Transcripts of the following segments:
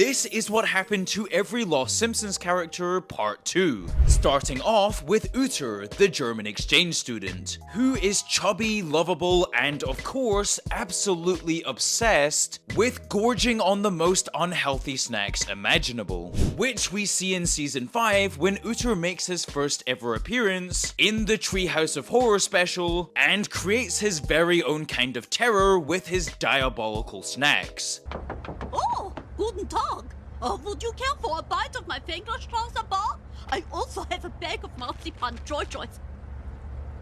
This is what happened to every Lost Simpsons character part 2. Starting off with Uter, the German exchange student, who is chubby, lovable, and of course, absolutely obsessed with gorging on the most unhealthy snacks imaginable, which we see in season 5 when Uter makes his first ever appearance in the Treehouse of Horror special and creates his very own kind of terror with his diabolical snacks. Oh, guten Tag. Would you care for a bite of my Fingerstrasser bar? I also have a bag of marzipan Joy-Joys.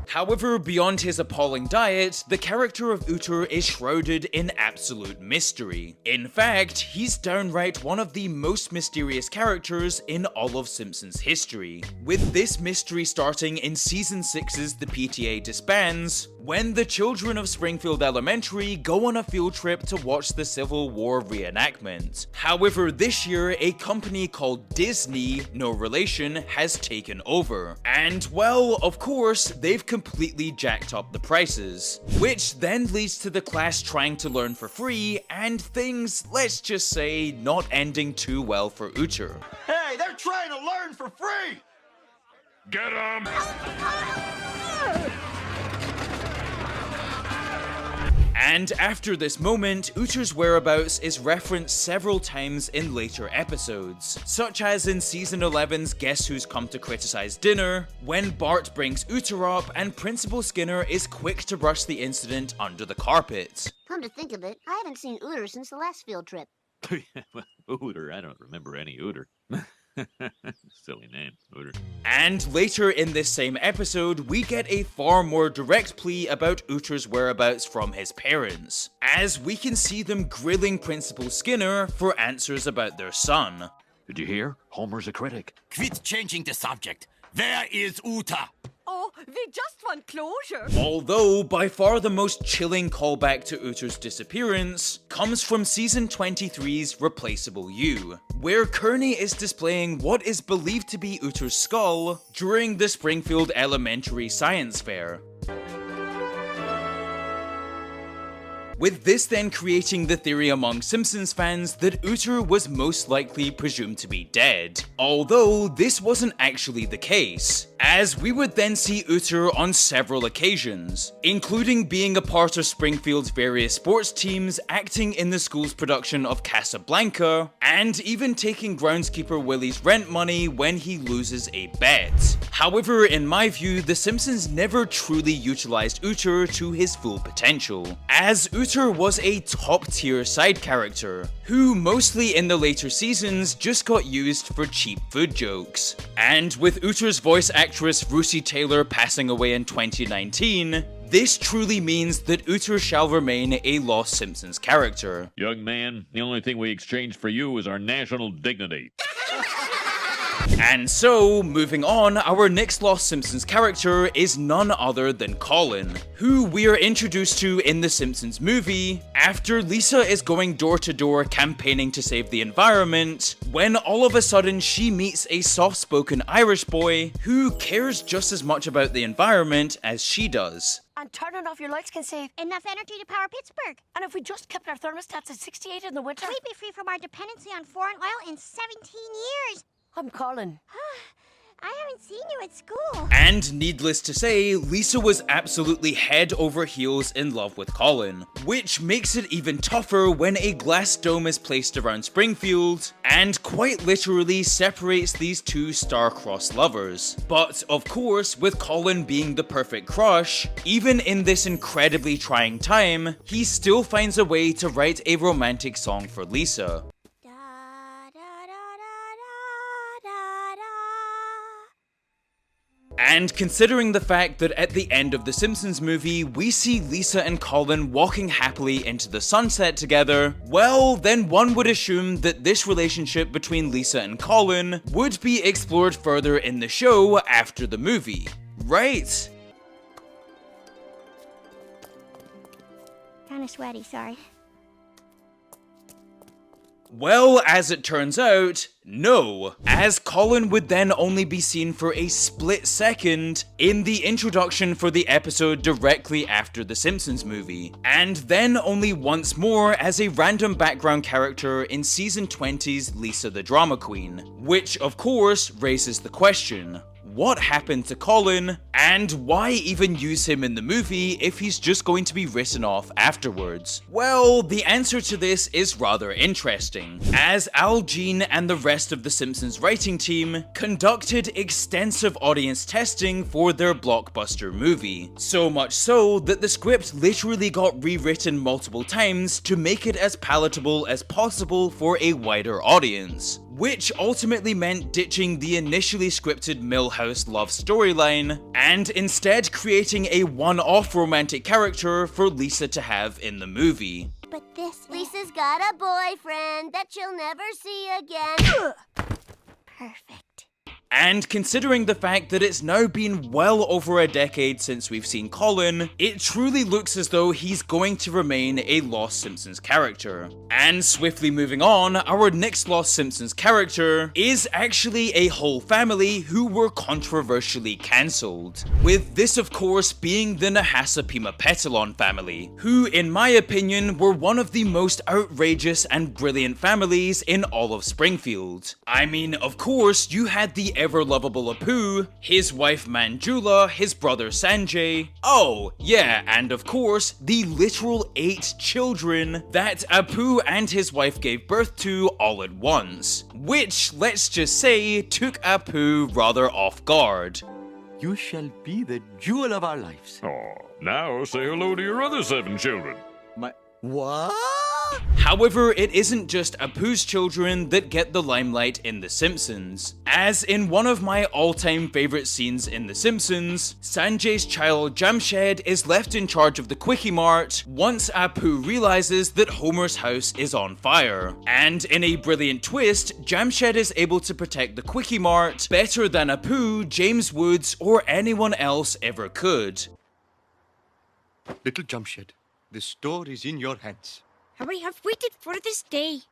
However, beyond his appalling diet, the character of Uter is shrouded in absolute mystery. In fact, he's downright one of the most mysterious characters in all of Simpsons history, with this mystery starting in season 6's The PTA Disbands, when the children of Springfield Elementary go on a field trip to watch the Civil War reenactment. However, this year, a company called Disney, no relation, has taken over. And well, of course, they've completely jacked up the prices, which then leads to the class trying to learn for free, and things, let's just say, not ending too well for Uter. Hey, they're trying to learn for free! Get 'em! And after this moment, Uter's whereabouts is referenced several times in later episodes, such as in season 11's Guess Who's Come to Criticize Dinner, when Bart brings Uter up and Principal Skinner is quick to brush the incident under the carpet. Come to think of it, I haven't seen Uter since the last field trip. Uter? I don't remember any Uter. Silly name, Uter. And later in this same episode, we get a far more direct plea about Uter's whereabouts from his parents, as we can see them grilling Principal Skinner for answers about their son. Did you hear? Homer's a critic. Quit changing the subject. Where is Uta? Oh, we just want closure. Although, by far the most chilling callback to Uter's disappearance comes from season 23's Replaceable You, where Kearney is displaying what is believed to be Uter's skull during the Springfield Elementary Science Fair. With this then creating the theory among Simpsons fans that Uter was most likely presumed to be dead, although this wasn't actually the case, as we would then see Uter on several occasions, including being a part of Springfield's various sports teams, acting in the school's production of Casablanca, and even taking groundskeeper Willie's rent money when he loses a bet. However, in my view, The Simpsons never truly utilized Uter to his full potential, as Uter was a top-tier side character, who mostly in the later seasons just got used for cheap food jokes. And with Uter's voice actress Russi Taylor passing away in 2019, this truly means that Uter shall remain a Lost Simpsons character. Young man, the only thing we exchanged for you is our national dignity. And so, moving on, our next Lost Simpsons character is none other than Colin, who we are introduced to in the Simpsons movie after Lisa is going door to door campaigning to save the environment, when all of a sudden she meets a soft-spoken Irish boy who cares just as much about the environment as she does. And turning off your lights can save Enough energy to power Pittsburgh. And if we just kept our thermostats at 68 in the winter... We'd be free from our dependency on foreign oil in 17 years. I'm Colin. I haven't seen you at school. And needless to say, Lisa was absolutely head over heels in love with Colin, which makes it even tougher when a glass dome is placed around Springfield and quite literally separates these two star-crossed lovers. But of course, with Colin being the perfect crush, even in this incredibly trying time, he still finds a way to write a romantic song for Lisa. And considering the fact that at the end of the Simpsons movie, we see Lisa and Colin walking happily into the sunset together, well, then one would assume that this relationship between Lisa and Colin would be explored further in the show after the movie, right? Kinda sweaty, sorry. Well, as it turns out, no, as Colin would then only be seen for a split second in the introduction for the episode directly after the Simpsons movie, and then only once more as a random background character in season 20's Lisa the Drama Queen, which of course raises the question, what happened to Colin, and why even use him in the movie if he's just going to be written off afterwards? Well, the answer to this is rather interesting, as Al Jean and the rest of the Simpsons writing team conducted extensive audience testing for their blockbuster movie. So much so that the script literally got rewritten multiple times to make it as palatable as possible for a wider audience, which ultimately meant ditching the initially scripted Milhouse love storyline and instead creating a one-off romantic character for Lisa to have in the movie. But Lisa's got a boyfriend that she'll never see again. Perfect. And considering the fact that it's now been well over a decade since we've seen Colin, it truly looks as though he's going to remain a Lost Simpsons character. And swiftly moving on, our next Lost Simpsons character is actually a whole family who were controversially cancelled. With this of course being the Nahasapeema Petalon family, who in my opinion were one of the most outrageous and brilliant families in all of Springfield. I mean, of course, you had the ever-lovable Apoo, his wife Manjula, his brother Sanjay, oh yeah, and of course, the literal 8 children that Apoo and his wife gave birth to all at once, which, let's just say, took Apoo rather off guard. You shall be the jewel of our lives. Oh, now say hello to your other 7 children. What? However, it isn't just Apoo's children that get the limelight in The Simpsons, as in one of my all-time favourite scenes in The Simpsons, Sanjay's child Jamshed is left in charge of the Quickie Mart once Apoo realises that Homer's house is on fire, and in a brilliant twist, Jamshed is able to protect the Quickie Mart better than Apoo, James Woods, or anyone else ever could. Little Jamshed, the store is in your hands. We have waited for this day.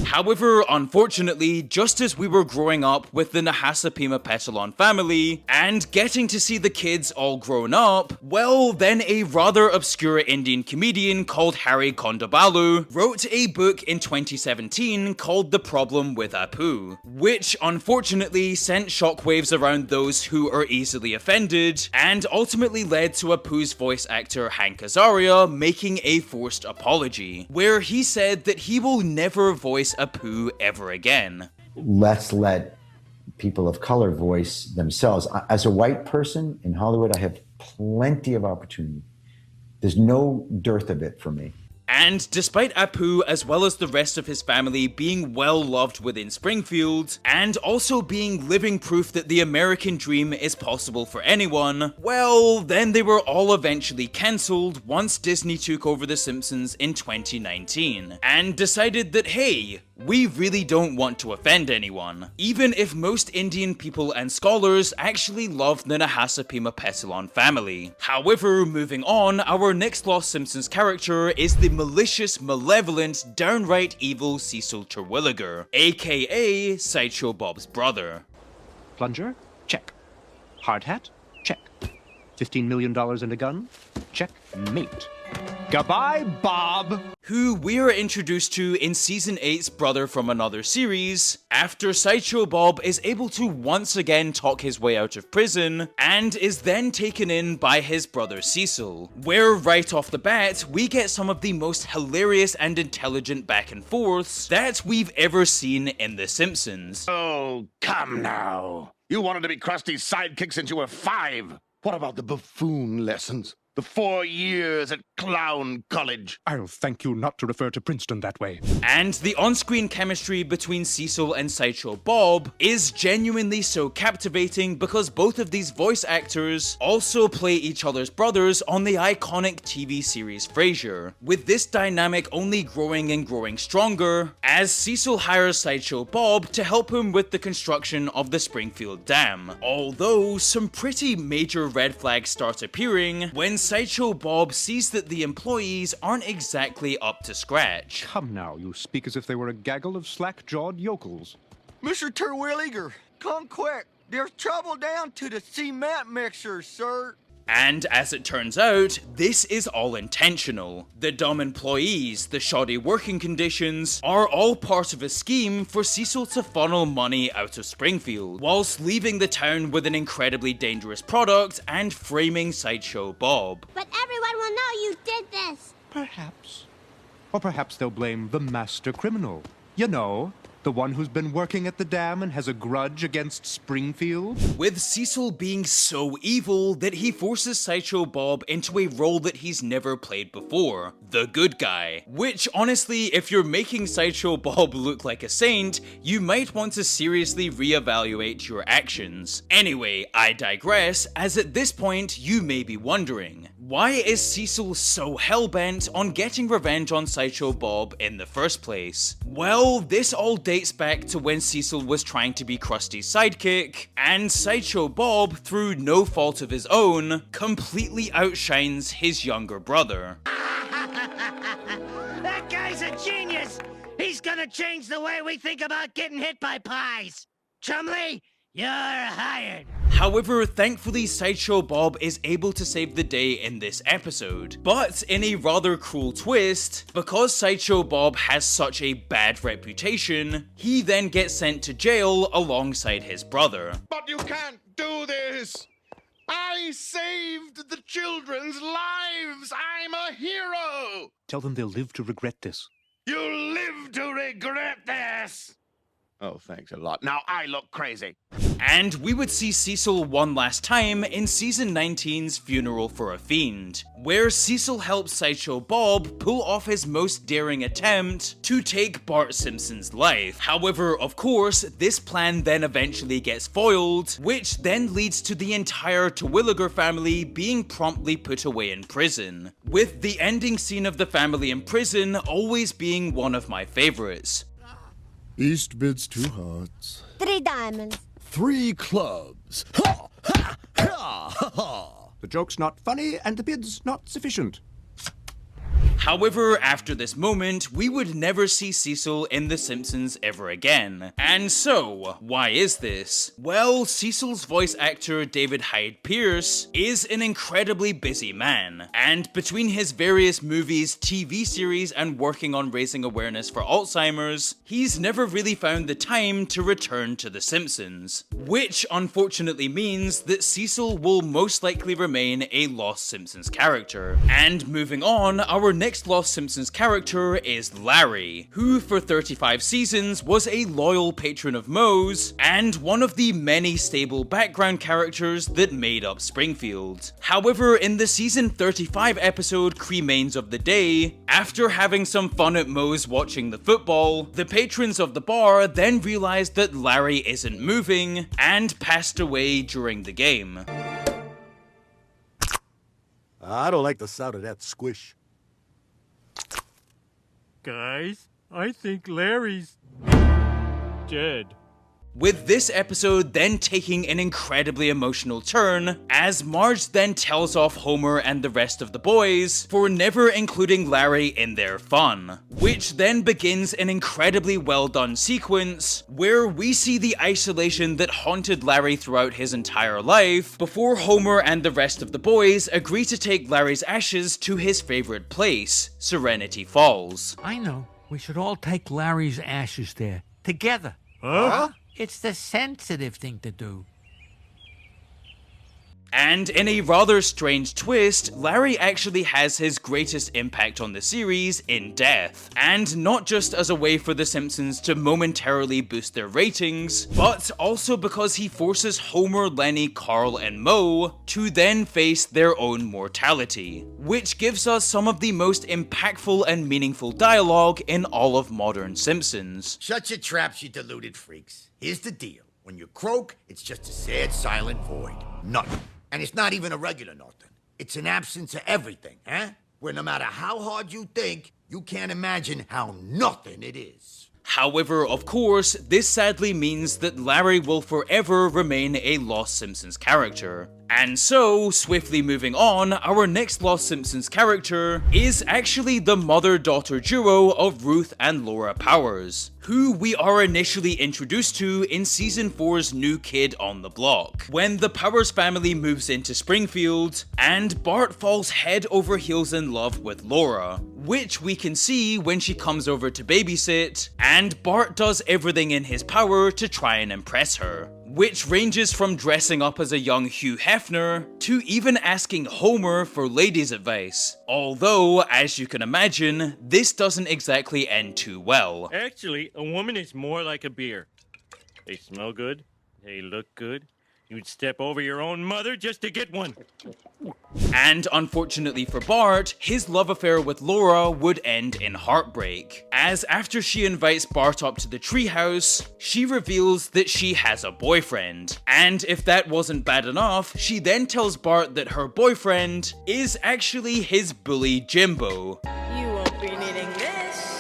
However, unfortunately, just as we were growing up with the Nahasapeema Petalon family, and getting to see the kids all grown up, well, then a rather obscure Indian comedian called Harry Kondabalu wrote a book in 2017 called The Problem with Apoo, which unfortunately sent shockwaves around those who are easily offended, and ultimately led to Apoo's voice actor Hank Azaria making a forced apology, where he said that he will never voice Apoo ever again. Let's let people of color voice themselves. As a white person in Hollywood, I have plenty of opportunity. There's no dearth of it for me. And despite Apoo as well as the rest of his family being well loved within Springfield, and also being living proof that the American dream is possible for anyone, well, then they were all eventually cancelled once Disney took over The Simpsons in 2019, and decided that hey, we really don't want to offend anyone, even if most Indian people and scholars actually love the Nahasapeema Petalon family. However, moving on, our next Lost Simpsons character is the malicious, malevolent, downright evil Cecil Turwilliger, aka Sideshow Bob's brother. Plunger? Check. Hard hat? Check. $15 million and a gun? Check. Mate. Goodbye, Bob! Who we are introduced to in Season 8's Brother from Another series, after Sideshow Bob is able to once again talk his way out of prison, and is then taken in by his brother Cecil, where right off the bat, we get some of the most hilarious and intelligent back and forths that we've ever seen in The Simpsons. Oh, come now. You wanted to be Krusty's sidekick since you were 5. What about the buffoon lessons? The 4 years at clown college. I'll thank you not to refer to Princeton that way. And the on-screen chemistry between Cecil and Sideshow Bob is genuinely so captivating because both of these voice actors also play each other's brothers on the iconic TV series Frasier, with this dynamic only growing and growing stronger as Cecil hires Sideshow Bob to help him with the construction of the Springfield Dam. Although some pretty major red flags start appearing when Sideshow Bob sees that the employees aren't exactly up to scratch. Come now, you speak as if they were a gaggle of slack-jawed yokels. Mr. Turwilliger, come quick. There's trouble down to the cement mixer, sir. And as it turns out, this is all intentional. The dumb employees, the shoddy working conditions, are all part of a scheme for Cecil to funnel money out of Springfield, whilst leaving the town with an incredibly dangerous product and framing Sideshow Bob. But everyone will know you did this. Perhaps. Or perhaps they'll blame the master criminal. You know, the one who's been working at the dam and has a grudge against Springfield? With Cecil being so evil that he forces Sideshow Bob into a role that he's never played before, the good guy. Which, honestly, if you're making Sideshow Bob look like a saint, you might want to seriously reevaluate your actions. Anyway, I digress, as at this point you may be wondering, why is Cecil so hellbent on getting revenge on Sideshow Bob in the first place? Well, this all dates back to when Cecil was trying to be Krusty's sidekick, and Sideshow Bob, through no fault of his own, completely outshines his younger brother. That guy's a genius! He's gonna change the way we think about getting hit by pies! Chumley, you're hired! However, thankfully Sideshow Bob is able to save the day in this episode. But in a rather cruel twist, because Sideshow Bob has such a bad reputation, he then gets sent to jail alongside his brother. But you can't do this! I saved the children's lives! I'm a hero! Tell them they'll live to regret this. You'll live to regret this! Oh, thanks a lot. Now I look crazy. And we would see Cecil one last time in Season 19's Funeral for a Fiend, where Cecil helps Sideshow Bob pull off his most daring attempt to take Bart Simpson's life. However, of course, this plan then eventually gets foiled, which then leads to the entire Turwilliger family being promptly put away in prison, with the ending scene of the family in prison always being one of my favorites. East bids 2 hearts. 3 diamonds. 3 clubs. Ha! Ha! Ha! Ha! Ha! The joke's not funny, and the bid's not sufficient. However, after this moment, we would never see Cecil in The Simpsons ever again. And so, why is this? Well, Cecil's voice actor David Hyde Pierce is an incredibly busy man, and between his various movies, TV series, and working on raising awareness for Alzheimer's, he's never really found the time to return to The Simpsons. Which unfortunately means that Cecil will most likely remain a Lost Simpsons character. And moving on, our next Lost Simpsons character is Larry, who for 35 seasons was a loyal patron of Moe's, and one of the many stable background characters that made up Springfield. However, in the season 35 episode Cremains of the Day, after having some fun at Moe's watching the football, the patrons of the bar then realized that Larry isn't moving, and passed away during the game. I don't like the sound of that squish. Guys, I think Larry's dead. With this episode then taking an incredibly emotional turn, as Marge then tells off Homer and the rest of the boys for never including Larry in their fun, which then begins an incredibly well done sequence where we see the isolation that haunted Larry throughout his entire life before Homer and the rest of the boys agree to take Larry's ashes to his favorite place, Serenity Falls. I know. We should all take Larry's ashes there, together. Huh? It's the sensitive thing to do. And in a rather strange twist, Larry actually has his greatest impact on the series in death. And not just as a way for The Simpsons to momentarily boost their ratings, but also because he forces Homer, Lenny, Carl, and Moe to then face their own mortality, which gives us some of the most impactful and meaningful dialogue in all of modern Simpsons. Shut your traps, you deluded freaks. Here's the deal. When you croak, it's just a sad, silent void. Nothing. And it's not even a regular nothing. It's an absence of everything, huh? Where no matter how hard you think, you can't imagine how nothing it is. However, of course, this sadly means that Larry will forever remain a Lost Simpsons character. And so, swiftly moving on, our next Lost Simpsons character is actually the mother-daughter duo of Ruth and Laura Powers, who we are initially introduced to in Season 4's New Kid on the Block, when the Powers family moves into Springfield, and Bart falls head over heels in love with Laura, which we can see when she comes over to babysit, and Bart does everything in his power to try and impress her. Which ranges from dressing up as a young Hugh Hefner, to even asking Homer for ladies' advice. Although, as you can imagine, this doesn't exactly end too well. Actually, a woman is more like a beer. They smell good, they look good. You'd step over your own mother just to get one. And unfortunately for Bart, his love affair with Laura would end in heartbreak, as after she invites Bart up to the treehouse, she reveals that she has a boyfriend. And if that wasn't bad enough, she then tells Bart that her boyfriend is actually his bully Jimbo. You won't be needing this.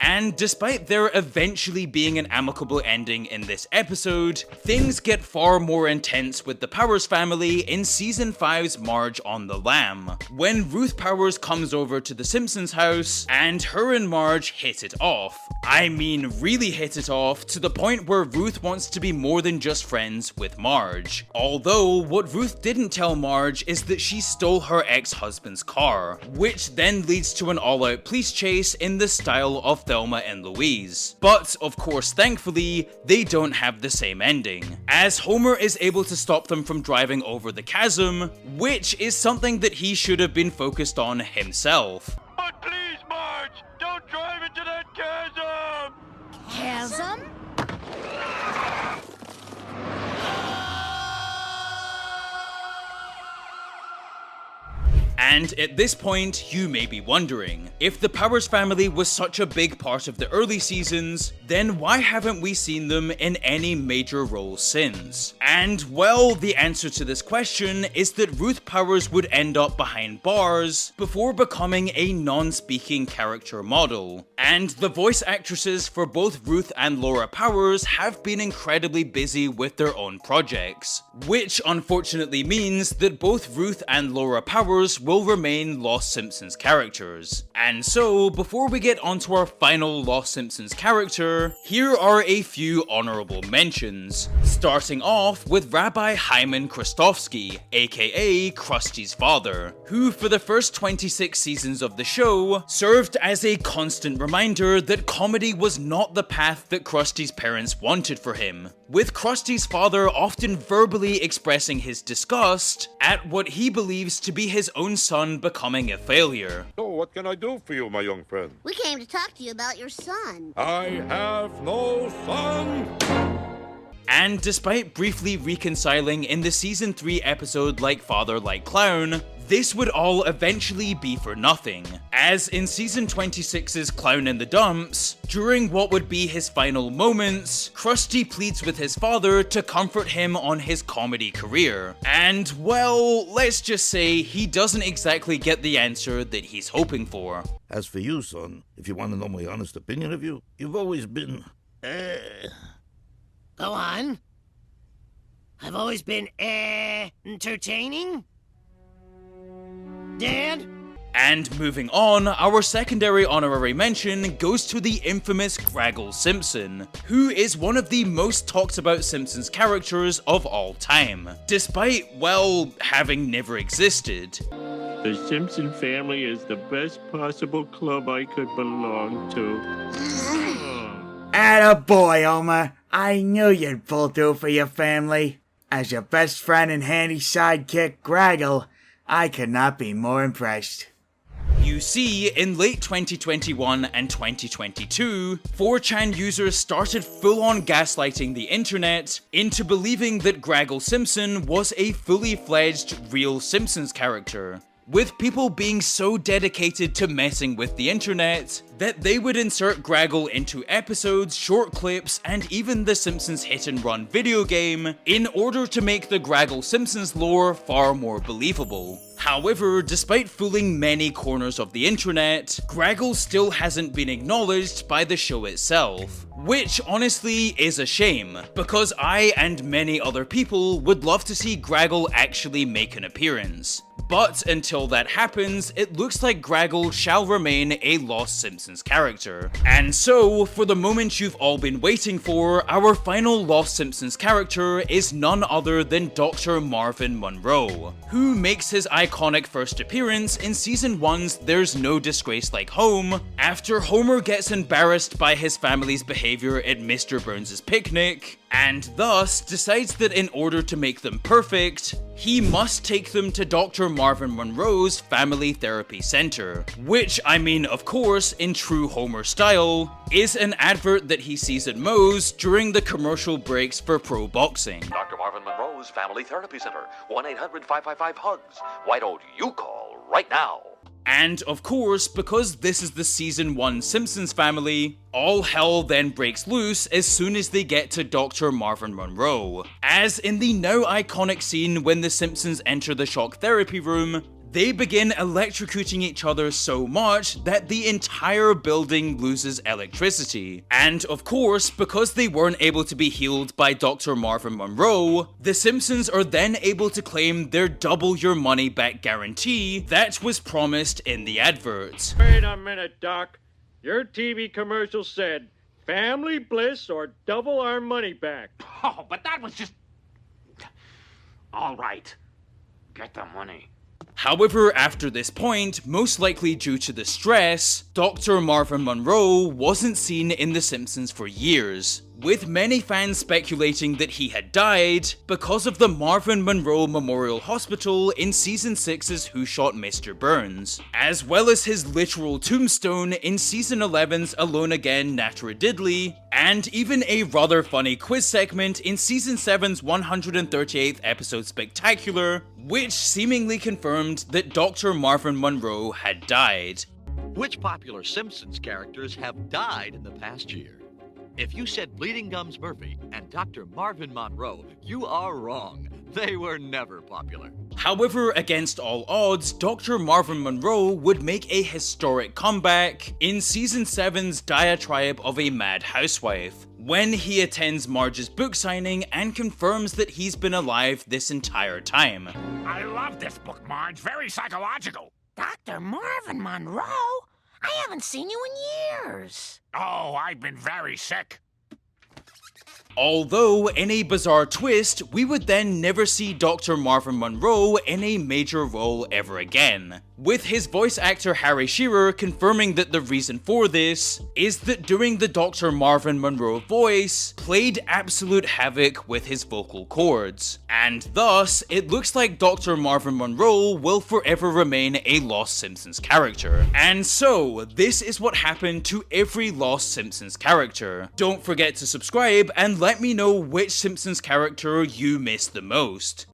And despite there eventually being an amicable ending in this episode, things get far more intense with the Powers family in Season 5's Marge on the Lam, when Ruth Powers comes over to the Simpsons house, and her and Marge hit it off. I mean really hit it off, to the point where Ruth wants to be more than just friends with Marge. Although, what Ruth didn't tell Marge is that she stole her ex-husband's car, which then leads to an all-out police chase in the style of Thelma and Louise. But, of course, thankfully, they don't have the same ending, as Homer is able to stop them from driving over the chasm, which is something that he should have been focused on himself. But please, Marge, don't drive into that chasm! Chasm? And at this point, you may be wondering, if the Powers family was such a big part of the early seasons, then why haven't we seen them in any major roles since? And well, the answer to this question is that Ruth Powers would end up behind bars before becoming a non-speaking character model. And the voice actresses for both Ruth and Laura Powers have been incredibly busy with their own projects, which unfortunately means that both Ruth and Laura Powers will remain Lost Simpsons characters. And so, before we get onto our final Lost Simpsons character, here are a few honorable mentions. Starting off with Rabbi Hyman Krastofsky, aka Krusty's father, who for the first 26 seasons of the show served as a constant reminder that comedy was not the path that Krusty's parents wanted for him, with Krusty's father often verbally expressing his disgust at what he believes to be his own son becoming a failure. So what can I do for you, my young friend? We came to talk to you about your son. I have no son! And despite briefly reconciling in the Season 3 episode Like Father Like Clown, this would all eventually be for nothing, as in Season 26's Clown in the Dumps, during what would be his final moments, Krusty pleads with his father to comfort him on his comedy career. And well, let's just say he doesn't exactly get the answer that he's hoping for. As for you, son, if you want to know my honest opinion of you, you've always been, Go on. I've always been, entertaining? Dad? And moving on, our secondary honorary mention goes to the infamous Graggle Simpson, who is one of the most talked about Simpsons characters of all time, despite, well, having never existed. The Simpson family is the best possible club I could belong to. Attaboy, Homer. I knew you'd pull through for your family. As your best friend and handy sidekick, Graggle, I could not be more impressed. You see, in late 2021 and 2022, 4chan users started full-on gaslighting the internet into believing that Graggle Simpson was a fully fledged real Simpsons character. with people being so dedicated to messing with the internet that they would insert Graggle into episodes, short clips, and even the Simpsons hit and run video game in order to make the Graggle Simpsons lore far more believable. However, despite fooling many corners of the internet, Graggle still hasn't been acknowledged by the show itself. Which honestly is a shame, because I and many other people would love to see Graggle actually make an appearance. But until that happens, it looks like Graggle shall remain a lost Simpsons character. And so, for the moment you've all been waiting for, our final lost Simpsons character is none other than Dr. Marvin Monroe, who makes his iconic first appearance in season 1's There's No Disgrace Like Home, after Homer gets embarrassed by his family's behavior at Mr. Burns' picnic, and thus decides that in order to make them perfect, he must take them to Dr. Marvin Monroe's family therapy center, which, I mean, of course, in true Homer style, is an advert that he sees at Moe's during the commercial breaks for pro boxing. Dr. Marvin Monroe's Family Therapy Center, 1-800-555-HUGS. Why don't you call right now? And of course, because this is the season 1 Simpsons family, all hell then breaks loose as soon as they get to Dr. Marvin Monroe. As in the now iconic scene when the Simpsons enter the shock therapy room, they begin electrocuting each other so much that the entire building loses electricity. And of course, because they weren't able to be healed by Dr. Marvin Monroe, the Simpsons are then able to claim their double your money back guarantee that was promised in the advert. Wait a minute, Doc. Your TV commercial said, family bliss or double our money back. Oh, but that was just... All right. Get the money. However, after this point, most likely due to the stress, Dr. Marvin Monroe wasn't seen in The Simpsons for years, with many fans speculating that he had died because of the Marvin Monroe Memorial Hospital in Season 6's Who Shot Mr. Burns, as well as his literal tombstone in Season 11's Alone Again Natara Diddley, and even a rather funny quiz segment in Season 7's 138th episode Spectacular, which seemingly confirmed that Dr. Marvin Monroe had died. Which popular Simpsons characters have died in the past year? If you said Bleeding Gums Murphy and Dr. Marvin Monroe, you are wrong. They were never popular. However, against all odds, Dr. Marvin Monroe would make a historic comeback in Season 7's Diatribe of a Mad Housewife, when he attends Marge's book signing and confirms that he's been alive this entire time. I love this book, Marge. Very psychological. Dr. Marvin Monroe? I haven't seen you in years. Oh, I've been very sick. Although, in a bizarre twist, we would then never see Dr. Marvin Monroe in a major role ever again, with his voice actor Harry Shearer confirming that the reason for this is that doing the Dr. Marvin Monroe voice played absolute havoc with his vocal cords, and thus, it looks like Dr. Marvin Monroe will forever remain a Lost Simpsons character. And so, this is what happened to every Lost Simpsons character. Don't forget to subscribe and let me know which Simpsons character you missed the most.